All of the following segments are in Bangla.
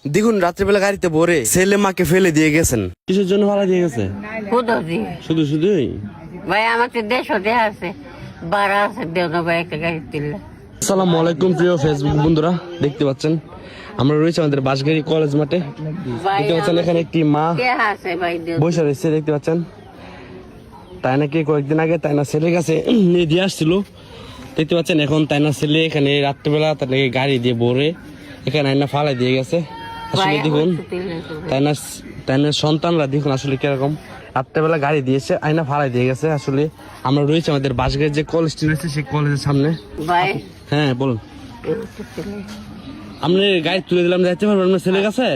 দেখুন রাত্রিবেলা গাড়িতে ভরে ছেলে মাকে ফেলে দিয়ে গেছেন। কিসের জন্য ভাড়া দিয়ে গেছে? শুধু শুধুই ভাই আমাদের দেশ আছে বাড়া আছে দেওয়া ভাই একটা গাড়ি তুললে। আসসালামু আলাইকুম প্রিয় ফেসবুক বন্ধুরা, দেখতে পাচ্ছেন আমরা রয়েছে আমাদের বাঁশগাড়ি কলেজ মাঠে। দেখতে পাচ্ছেন এখানে একটি মা বসে রয়েছে, দেখতে পাচ্ছেন। তাই নাকি কয়েকদিন আগে তাইনা ছেলের কাছে নিয়ে দিয়ে আসছিল, দেখতে পাচ্ছেন। এখন তাইনা ছেলে এখানে রাত্রিবেলা তার নাকি গাড়ি দিয়ে ভরে এখানে আইনা ফালাই দিয়ে গেছে। আসলে দেখুন তাইনার সন্তানরা দেখুন আসলে কিরকম রাত্রেবেলা গাড়ি দিয়েছে আইনা ফালাই দিয়ে গেছে। আসলে আমরা রয়েছে আমাদের বাঁশগাড়ির যে কলেজটি রয়েছে সেই কলেজের সামনে। হ্যাঁ বলুন, আপনি গাড়ি তুলে দিলাম, যাইতে পারবেন আপনার ছেলের কাছে?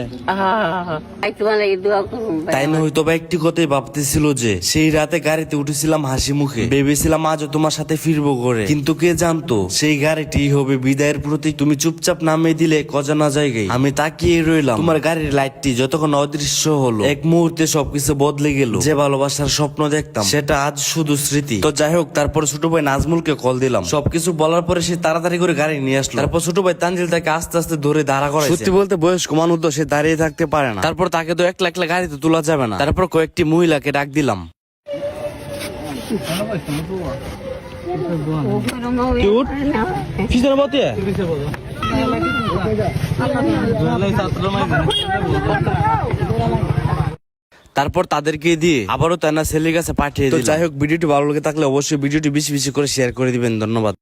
তাই না, হয়তো বা একটি কথাই ভাবতেছিল যে সেই রাতে গাড়িতে উঠেছিলাম হাসি মুখে, ভেবেছিলাম আজও তোমার সাথে ফিরবো করে, কিন্তু কে জানতো সেই গাড়িটি হবে বিদায়ের প্রতীক। তুমি চুপচাপ নামিয়ে দিলে অজানা জায়গায় আমি তাকিয়ে রইলাম। তোমার গাড়ির লাইটটি যতক্ষণ অদৃশ্য হলো, এক মুহূর্তে সবকিছু বদলে গেল। যে ভালোবাসার স্বপ্ন দেখতাম সেটা আজ শুধু স্মৃতি। তো যাই হোক, তারপর ছোট ভাই নাজমুলকে কল দিলাম। সবকিছু বলার পরে সে তাড়াতাড়ি করে গাড়ি নিয়ে আসলো। তারপর ছোট ভাই তানজিল তাকে আস্তে আস্তে ধরে দাঁড়া করাইছে। সত্যি বলতে বয়স্ক মানুষ তো, সে দাঁড়িয়ে থাকতে পারে না। তারপর তাকে তো একলা একলা গাড়িতে তোলা যাবে না। তারপর কয়েকটি মহিলাকে ডাক দিলাম। তারপর তাদেরকে দিয়ে আবারও তাইনা ছেলের কাছে পাঠিয়ে দিলাম। যাই হোক, ভিডিওটি ভালো লেগে থাকলে অবশ্যই ভিডিওটি বেশি বেশি করে শেয়ার করে দিবেন। ধন্যবাদ।